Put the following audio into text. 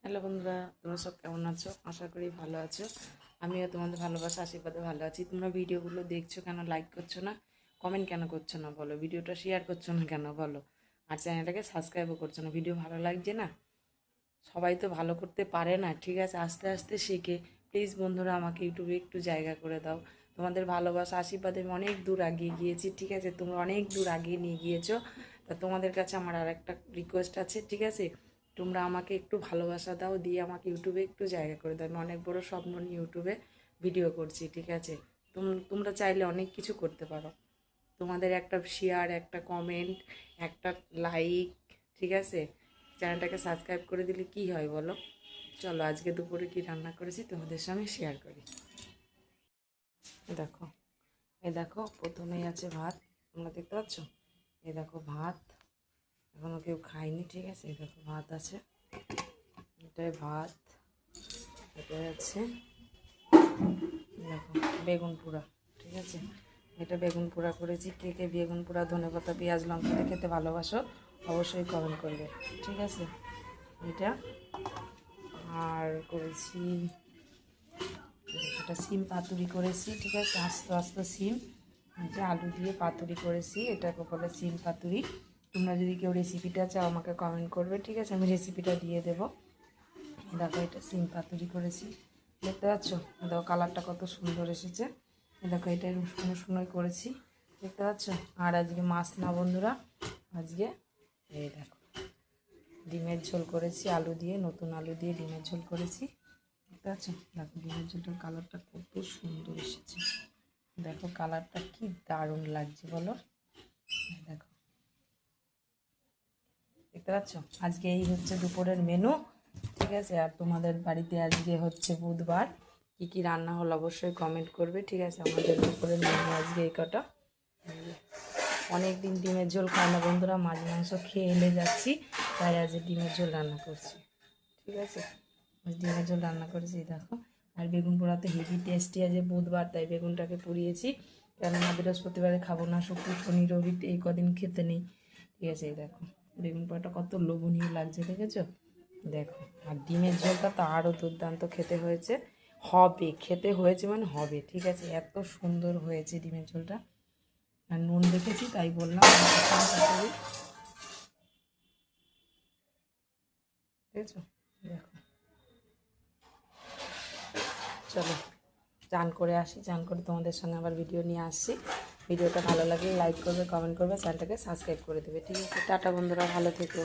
Hello বন্ধুরা, তোমরা সব কেমন আছো? আশা করি ভালো আছো। আমিও তোমাদের ভালোবাসা আশীর্বাদে ভালো আছি। তোমরা ভিডিওগুলো দেখছো কেন, লাইক করছো না, কমেন্ট কেন করছো না বলো, ভিডিওটা শেয়ার করছো না কেন বলো, আর চ্যানেলটাকে সাবস্ক্রাইবও করছো না? ভিডিও ভালো লাগছে না? সবাই তো ভালো করতে পারে না, ঠিক আছে, আস্তে আস্তে শেখে। প্লিজ বন্ধুরা, আমাকে ইউটিউবে একটু জায়গা করে দাও। তোমাদের ভালোবাসা আশীর্বাদে আমি অনেক দূর এগিয়ে গিয়েছি, ঠিক আছে, তোমরা অনেক দূর এগিয়ে নিয়ে গিয়েছো। তা তোমাদের কাছে আমার আর একটা রিকোয়েস্ট আছে, ঠিক আছে, তোমরা আমাকে একটু ভালোবাসা দাও, দিয়ে আমাকে ইউটিউবে একটু জায়গা করে দাও। আমি অনেক বড় স্বপ্ন নিয়ে ইউটিউবে ভিডিও করছি, ঠিক আছে। তোমরা চাইলে অনেক কিছু করতে পারো। তোমাদের একটা শেয়ার, একটা কমেন্ট, একটা লাইক, ঠিক আছে, চ্যানেলটাকে সাবস্ক্রাইব করে দিলে কি হয় বলো? চলো আজকে দুপুরে কি রান্না করেছি তোমাদের সঙ্গে শেয়ার করি। দেখো, দেখো, প্রথমেই আছে ভাত, তোমরা দেখতে পাচ্ছ? দেখো ভাত, এখনও কেউ খায়নি, ঠিক আছে। দেখো ভাত আছে, এটাই ভাত। এটাই আছে, দেখো বেগুন পোড়া, ঠিক আছে। এটা বেগুন পোড়া করেছি। কে কে বেগুন পোড়া ধনেপাতা পেঁয়াজ লঙ্কা দিয়ে খেতে ভালোবাসো অবশ্যই কমেন্ট করবে, ঠিক আছে। এটা আর করেছি, একটা সিম পাতুরি করেছি, ঠিক আছে, আস্ত আস্ত সিম। এটা আলু দিয়ে পাতুরি করেছি, এটাকে বলে সিম পাতুরি। তোমরা যদি কেউ রেসিপিটা চাও আমাকে কমেন্ট করবে, ঠিক আছে, আমি রেসিপিটা দিয়ে দেবো। দেখো এটা সিম পাতুরি করেছি, দেখতে পাচ্ছ? দেখো কালারটা কত সুন্দর এসেছে। দেখো এটা শুকনো শুকনোই করেছি, দেখতে পাচ্ছ। আর আজকে মাছ না বন্ধুরা, আজকে এই দেখো ডিমের ঝোল করেছি আলু দিয়ে, নতুন আলু দিয়ে ডিমের ঝোল করেছি, দেখতে পাচ্ছ। দেখো ডিমের ঝোলটার কালারটা কত সুন্দর এসেছে, দেখো কালারটা কি দারুণ লাগছে বলো। দেখো দেখতে পাচ্ছ, আজকে এই হচ্ছে দুপুরের মেনু, ঠিক আছে। আর তোমাদের বাড়িতে আজকে হচ্ছে বুধবার, কী কী রান্না হলো অবশ্যই কমেন্ট করবে, ঠিক আছে। আমাদের দুপুরের মেনু আজকে এই কটা। অনেক দিন ডিমের ঝোল খাই না বন্ধুরা, মাছ মাংস খেয়ে এলে যাচ্ছি, তাই আজ ডিমের ঝোল রান্না করছি, ঠিক আছে। ডিমের ঝোল রান্না করেছি দেখো। আর বেগুন পোড়াতে হেভি টেস্টি, আছে বুধবার তাই বেগুনটাকে পুড়িয়েছি, কেননা বৃহস্পতিবারে খাবো না, শুক্র শনি রবি এই কদিন খেতে নেই, ঠিক আছে। এই দেখো বেগুন পোড়াটা কত লোভনীয় লাগছে, দেখেছো? দেখো আর ডিমের ঝোলটা তো আরও দুর্দান্ত খেতে হয়েছে, হবে খেতে হয়েছে মানে হবে, ঠিক আছে, এত সুন্দর হয়েছে ডিমের ঝোলটা। আর নুন দেখেছি তাই বললাম, ঠিক আছে। দেখো চলো চান করে আসি, চান করে তোমাদের সঙ্গে আবার ভিডিও নিয়ে আসছি। ভিডিওটা ভালো লাগলে লাইক করবে, কমেন্ট করবে, চ্যানেলটাকে সাবস্ক্রাইব করে দেবে, ঠিক আছে। টাটা বন্ধুরা, ভালো থেকো।